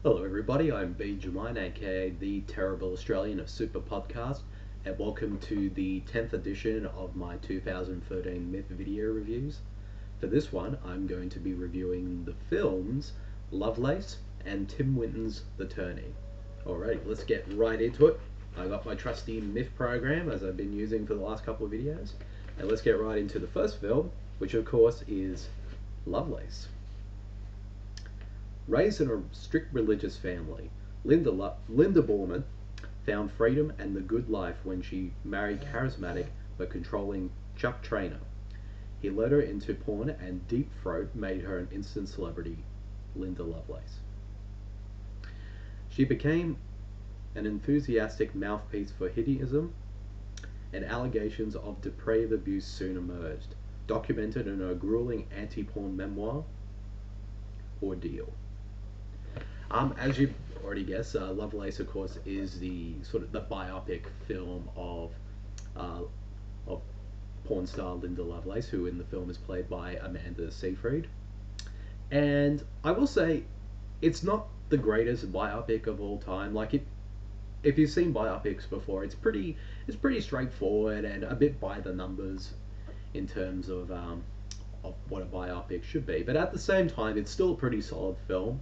Hello everybody, I'm Bede, aka the Terrible Australian of Super Podcast, and welcome to the 10th edition of my 2013 MIFF video reviews. For this one, I'm going to be reviewing the films Lovelace and Tim Winton's The Turning. Alrighty, let's get right into it. I got my trusty MIFF program as I've been using for the last couple of videos, and let's get right into the first film, which of course is Lovelace. Raised in a strict religious family, Linda Borman found freedom and the good life when she married charismatic but controlling Chuck Trainer. He led her into porn, and Deep Throat made her an instant celebrity, Linda Lovelace. She became an enthusiastic mouthpiece for hideism, and allegations of depraved abuse soon emerged, documented in her grueling anti-porn memoir, Ordeal. As you already guessed, Lovelace, of course, is the sort of the biopic film of porn star Linda Lovelace, who in the film is played by Amanda Seyfried. And I will say, it's not the greatest biopic of all time. If you've seen biopics before, it's pretty straightforward and a bit by the numbers in terms of what a biopic should be. But at the same time, it's still a pretty solid film.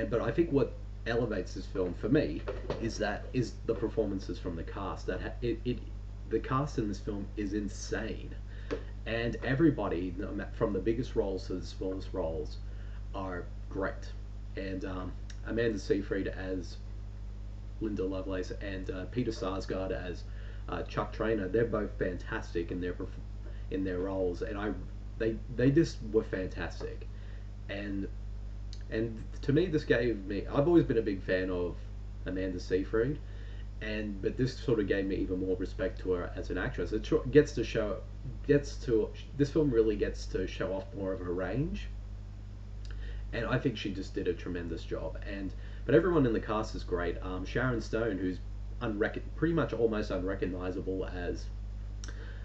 But I think what elevates this film for me is the performances from the cast. The cast in this film is insane, and everybody from the biggest roles to the smallest roles are great. And Amanda Seyfried as Linda Lovelace and Peter Sarsgaard as Chuck Trainer, they're both fantastic in their roles, and they just were fantastic. And to me, this gave me. I've always been a big fan of Amanda Seyfried, but this sort of gave me even more respect to her as an actress. This film really gets to show off more of her range, and I think she just did a tremendous job. But everyone in the cast is great. Sharon Stone, who's pretty much almost unrecognizable as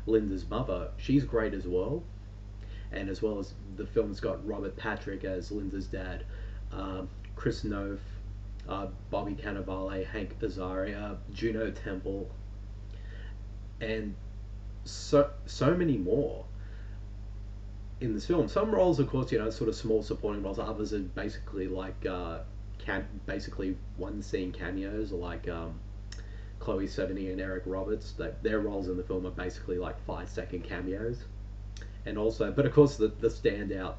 Linda's mother, she's great as well. And as well as the film's got Robert Patrick as Linda's dad, Chris Noth, Bobby Cannavale, Hank Azaria, Juno Temple, and so many more in this film. Some roles, of course, sort of small supporting roles. Others are basically basically one scene cameos, like Chloe Sevigny and Eric Roberts. Their roles in the film are basically like 5-second cameos. And also, but of course, the standout,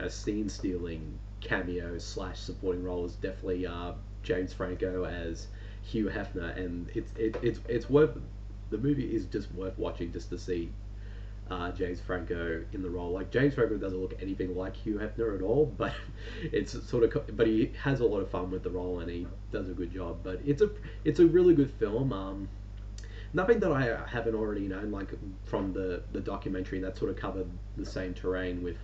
scene stealing cameo / supporting role is definitely James Franco as Hugh Hefner, and it's worth, the movie is just worth watching just to see James Franco in the role. Like, James Franco doesn't look anything like Hugh Hefner at all, but but he has a lot of fun with the role and he does a good job. But it's a really good film. Nothing that I haven't already known, like from the documentary that sort of covered the same terrain with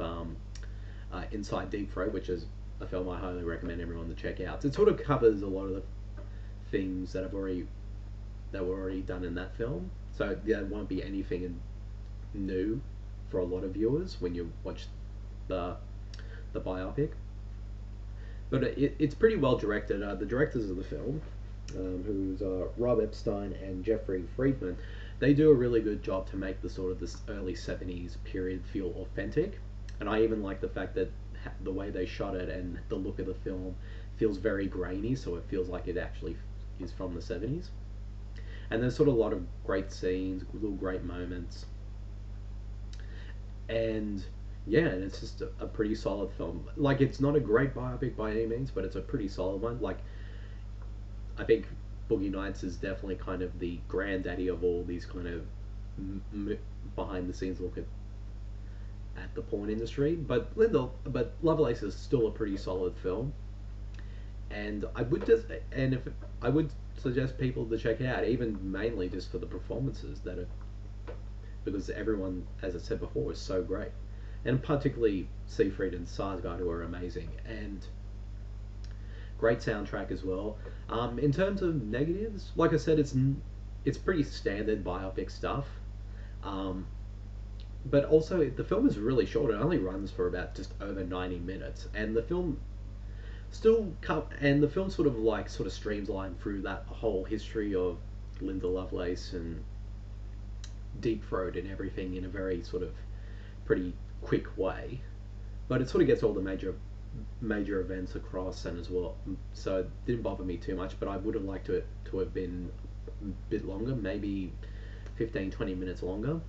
Inside Deep Throat, which is a film I highly recommend everyone to check out. It sort of covers a lot of the things that were already done in that film, so there won't be anything new for a lot of viewers when you watch the biopic. But it's pretty well directed. The directors of the film, who's Rob Epstein and Jeffrey Friedman, they do a really good job to make this early 70s period feel authentic. And I even like the fact that the way they shot it and the look of the film feels very grainy, so it feels like it actually is from the 70s. And there's sort of a lot of great scenes, little great moments. And yeah, and it's just a pretty solid film. Like, it's not a great biopic by any means, but it's a pretty solid one. Like, I think Boogie Nights is definitely kind of the granddaddy of all these kind of behind the scenes look at the porn industry. But Lovelace is still a pretty solid film, and I would suggest people to check it out, even mainly just for the performances because everyone, as I said before, is so great, and particularly Seyfried and Sarsgaard, who are amazing, and great soundtrack as well. In terms of negatives, like I said, it's pretty standard biopic stuff. but also the film is really short. It only runs for about just over 90 minutes, and the film and the film sort of streamlined through that whole history of Linda Lovelace and Deep Throat and everything in a very sort of pretty quick way. But it sort of gets all the major events across and as well. So it didn't bother me too much, but I would have liked it to have been a bit longer, maybe 15-20 minutes longer.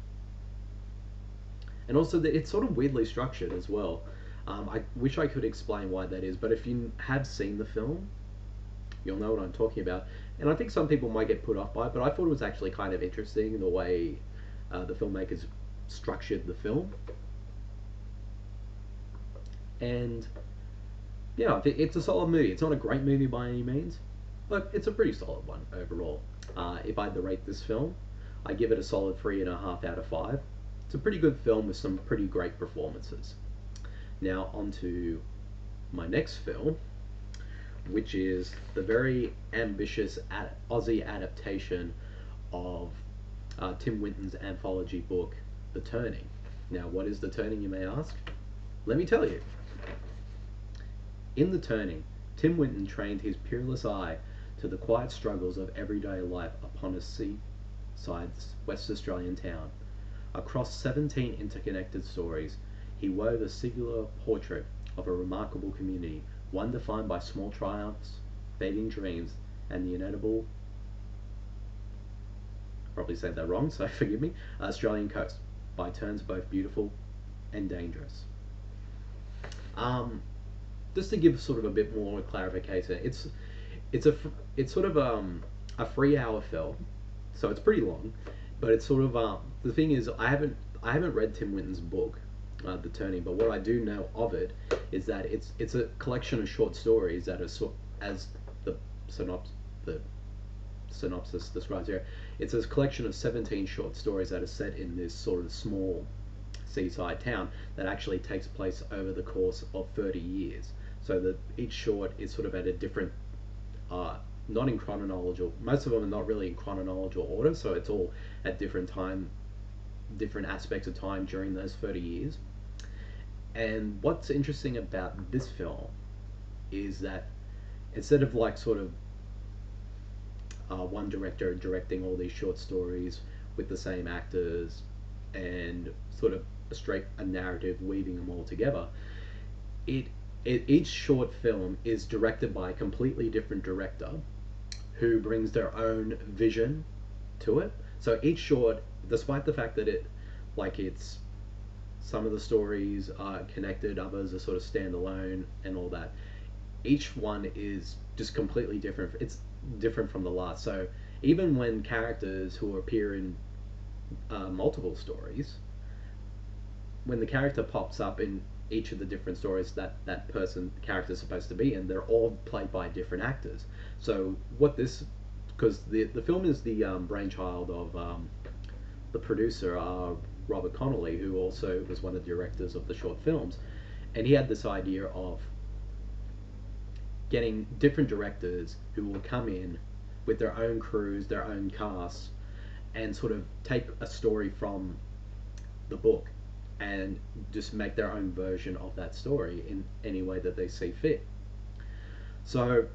And also that it's sort of weirdly structured as well. I wish I could explain why that is, but if you have seen the film, you'll know what I'm talking about. And I think some people might get put off by it, but I thought it was actually kind of interesting the way the filmmakers structured the film. And yeah, it's a solid movie. It's not a great movie by any means, but it's a pretty solid one overall. If I had to rate this film, I give it a solid 3.5 out of 5. It's a pretty good film with some pretty great performances. Now on to my next film, which is the very ambitious Aussie adaptation of Tim Winton's anthology book, The Turning. Now, what is The Turning, you may ask? Let me tell you. In The Turning, Tim Winton trained his peerless eye to the quiet struggles of everyday life upon a seaside West Australian town. Across 17 interconnected stories, he wove a singular portrait of a remarkable community, one defined by small triumphs, fading dreams, and the inevitable, probably said that wrong, so forgive me, Australian coast, by turns both beautiful and dangerous. Just to give sort of a bit more clarification, it's sort of a 3 hour film, so it's pretty long, but it's sort of the thing is I haven't read Tim Winton's book, The Turning, but what I do know of it is that it's a collection of short stories that are as the synopsis describes here. It's a collection of 17 short stories that are set in this sort of small seaside town that actually takes place over the course of 30 years. So that each short is sort of at a different, not in chronological, most of them are not really in chronological order, so it's all at different aspects of time during those 30 years. And what's interesting about this film is that instead of one director directing all these short stories with the same actors and sort of a narrative weaving them all together, each short film is directed by a completely different director who brings their own vision to it. So each short, despite the fact that it's some of the stories are connected, others are sort of standalone and all that, each one is just completely different. It's different from the last. So even when characters who appear in multiple stories, when the character pops up in each of the different stories that character is supposed to be in, they're all played by different actors. So because the film is the brainchild of the producer, Robert Connolly, who also was one of the directors of the short films, and he had this idea of getting different directors who will come in with their own crews, their own casts, and sort of take a story from the book and just make their own version of that story in any way that they see fit. So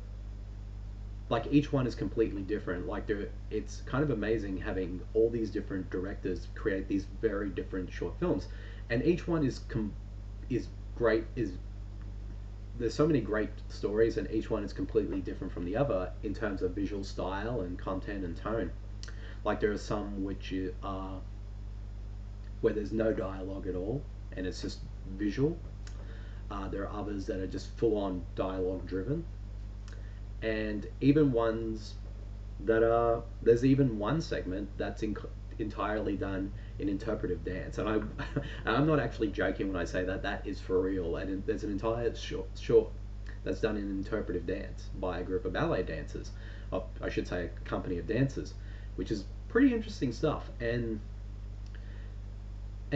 each one is completely different. It's kind of amazing having all these different directors create these very different short films, and each one is great. There's so many great stories, and each one is completely different from the other in terms of visual style and content and tone. There are some which are where there's no dialogue at all and it's just visual. There are others that are just full-on dialogue driven, and even ones there's even one segment that's entirely done in interpretive dance, and I'm not actually joking when I say that is for real. And there's an entire short that's done in interpretive dance by a group of ballet dancers, I should say a company of dancers, which is pretty interesting stuff. And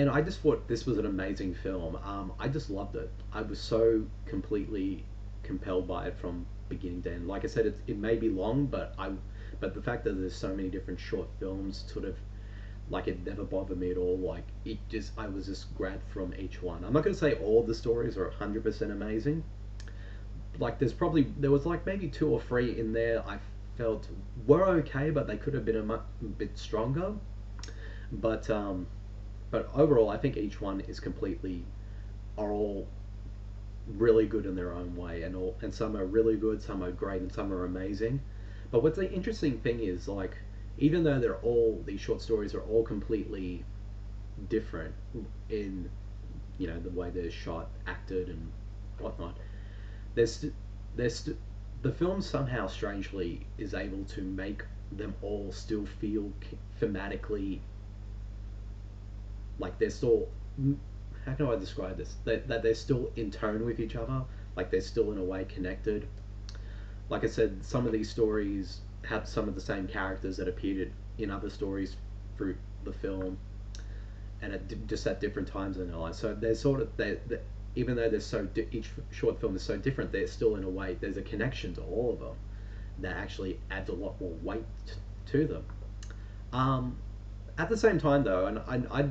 I just thought this was an amazing film. I just loved it. I was so completely compelled by it from beginning to end. Like I said, it may be long, but the fact that there's so many different short films sort of Like it never bothered me at all. Like it just, I was just grabbed from each one. I'm not going to say all the stories are 100% amazing. Like there was like maybe two or three in there I felt were okay, but they could have been a bit stronger. But overall, I think each one is completely are all really good in their own way, and some are really good, some are great, and some are amazing. But what's the interesting thing is, like, even though these short stories are all completely different in, the way they're shot, acted, and whatnot, there's there's the film somehow strangely is able to make them all still feel thematically like they're still, how can I describe this, that they're still in tone with each other, like they're still in a way connected. Like I said, some of these stories have some of the same characters that appeared in other stories through the film, and just at different times in their lives. So there's sort of even though each short film is so different, there's still in a way there's a connection to all of them that actually adds a lot more weight to them. At the same time, though, and I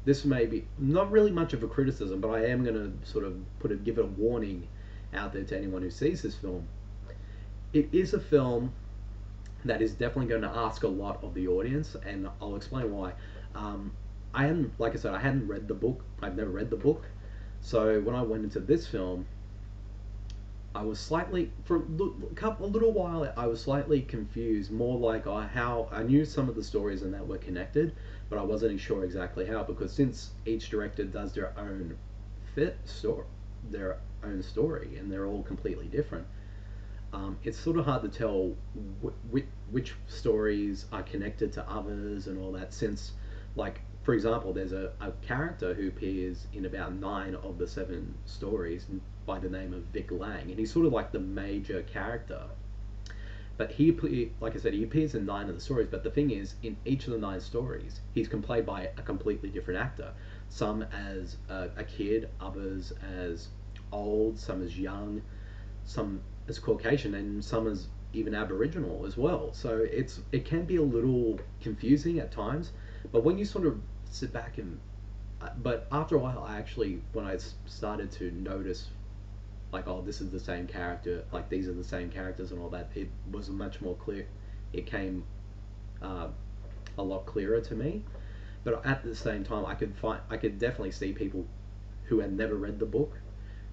this may be not really much of a criticism, but I am going to sort of give it a warning out there to anyone who sees this film. It is a film that is definitely going to ask a lot of the audience, and I'll explain why. I hadn't, like I said, I hadn't read the book. I've never read the book, so when I went into this film, I was slightly, for a little while, I was slightly confused. More like how I knew some of the stories and that were connected, but I wasn't sure exactly how, because since each director does their own their own story, and they're all completely different. It's sort of hard to tell which stories are connected to others and all that. Since, like, for example, there's a character who appears in about 9 of the 7 stories by the name of Vic Lang, and he's sort of like the major character. But like I said, he appears in 9 of the stories. But the thing is, in each of the 9 stories, he's played by a completely different actor. Some as a kid, others as old, some as young, some as Caucasian, and some as even Aboriginal as well. So it can be a little confusing at times. But when you sort of sit back but after a while, when I started to notice, like, oh, this is the same character, like these are the same characters and all that, it was much more clear. It came a lot clearer to me. But at the same time, I could definitely see people who had never read the book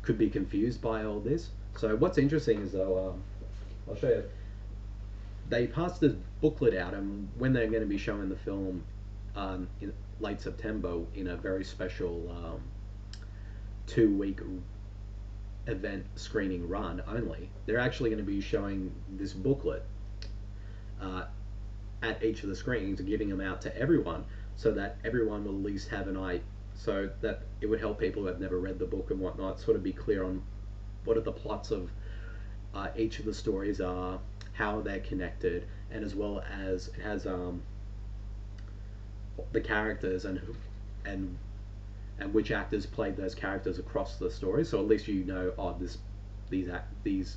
could be confused by all this. So what's interesting is, though, I'll show you. They passed this booklet out, and when they're going to be showing the film in late September in a very special 2-week event screening run only, they're actually going to be showing this booklet at each of the screenings and giving them out to everyone, so that everyone will at least have an eye, so that it would help people who have never read the book and whatnot sort of be clear on what are the plots of each of the stories are, how they're connected, and as well as it has the characters and which actors played those characters across the story. So at least these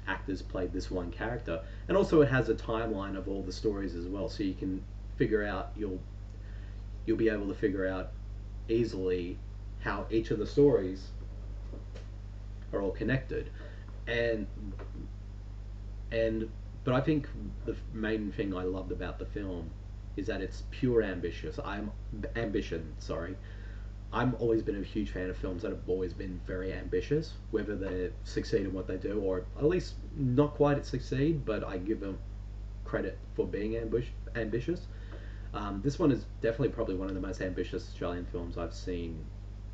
actors played this one character, and also it has a timeline of all the stories as well, so you can figure out you'll be able to figure out easily how each of the stories are all connected. And but I think the main thing I loved about the film is that it's pure ambition. Sorry, I'm always been a huge fan of films that have always been very ambitious, whether they succeed in what they do or at least not quite succeed. But I give them credit for being ambitious. This one is definitely probably one of the most ambitious Australian films I've seen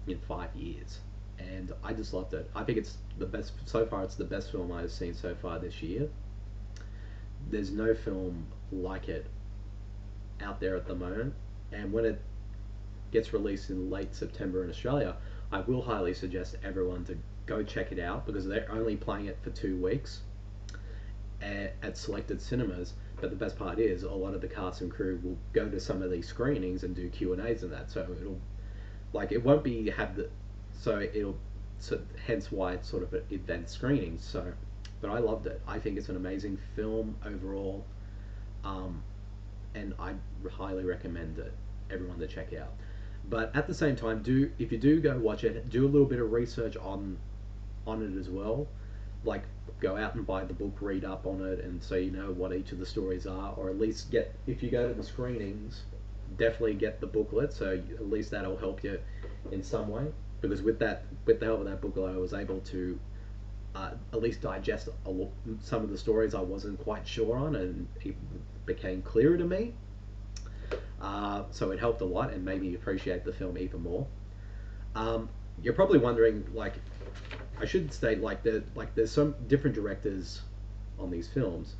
in 5 years, and I just loved it. I think it's the best so far. It's the best film I've seen so far this year. There's no film like it out there at the moment, and when it gets released in late September in Australia, I will highly suggest everyone to go check it out, because they're only playing it for 2 weeks at selected cinemas. But the best part is, a lot of the cast and crew will go to some of these screenings and do Q&As and that. So it won't be hence why it's sort of an event screening. But I loved it. I think it's an amazing film overall. and I highly recommend it everyone to check out. But at the same time, do if you do go watch it, do a little bit of research on it as well. Like, go out and buy the book, read up on it, and so you know what each of the stories are, or at least get, if you go to the screenings, definitely get the booklet. So at least that'll help you in some way. Because with the help of that booklet, I was able to at least digest some of the stories I wasn't quite sure on, and it became clearer to me. So it helped a lot and made me appreciate the film even more. You're probably wondering, like, I should state, there's some different directors on these films.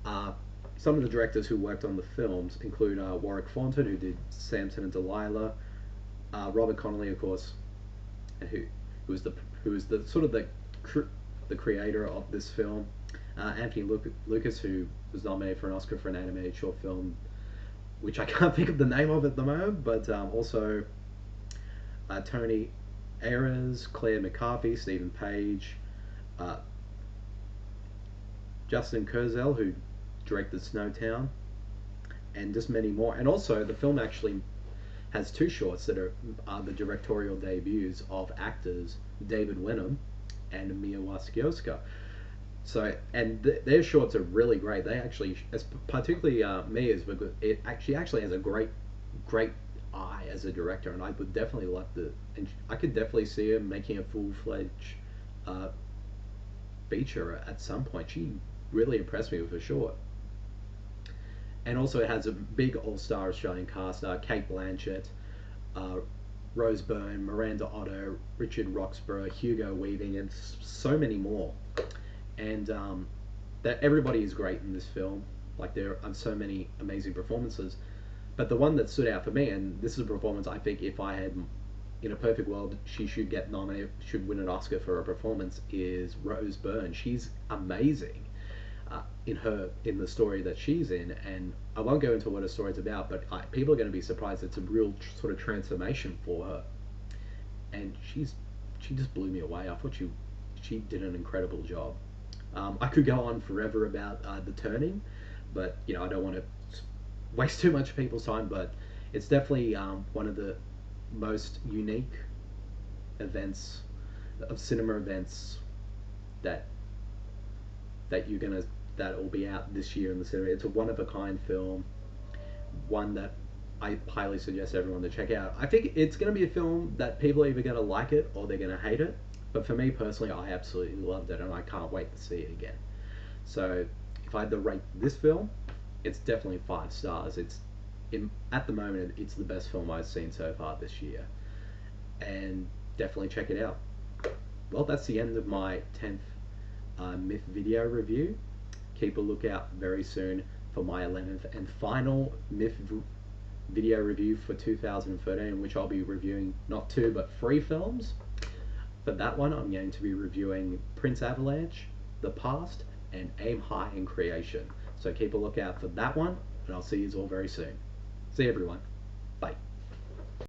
Some of the directors who worked on the films include Warwick Thornton, who did Samson and Delilah, Robert Connolly, of course, who who was the sort of the creator of this film. Anthony Lucas, who was nominated for an Oscar for an animated short film, which I can't think of the name of at the moment, but also Tony Ayres, Claire McCarthy, Stephen Page, Justin Kurzel, who directed Snowtown, and just many more. And also, the film actually has two shorts that are the directorial debuts of actors David Wenham and Mia Wasikowska. So, and their shorts are really great. They actually, particularly Mia's, because she actually has a great eye as a director, and I would definitely like and I could definitely see her making a full-fledged feature at some point. She really impressed me with her short. And also, it has a big all-star Australian cast: Kate Blanchett, Rose Byrne, Miranda Otto, Richard Roxburgh, Hugo Weaving, and so many more. And that everybody is great in this film. Like, there are so many amazing performances. But the one that stood out for me, and this is a performance I think if I had, in a perfect world, she should get nominated, should win an Oscar for her performance, is Rose Byrne. She's amazing in the story that she's in, and I won't go into what her story's about, but people are going to be surprised. It's a real sort of transformation for her, and she just blew me away. I thought she did an incredible job. I could go on forever about The Turning, but I don't want to waste too much people's time. But it's definitely one of the most unique events of cinema events that will be out this year in the cinema. It's a one of a kind film, one that I highly suggest everyone to check out. I think it's going to be a film that people are either going to like it or they're going to hate it. But for me personally, I absolutely loved it, and I can't wait to see it again. So if I had to rate this film, it's definitely 5 stars. At the moment, it's the best film I've seen so far this year, and definitely check it out. Well, that's the end of my 10th MIFF video review. Keep a lookout very soon for my 11th and final MIFF video review for 2013, in which I'll be reviewing not 2 but 3 films. For that one, I'm going to be reviewing Prince Avalanche, The Past, and Aim High in Creation. So keep a lookout for that one, and I'll see you all very soon. See you, everyone. Bye.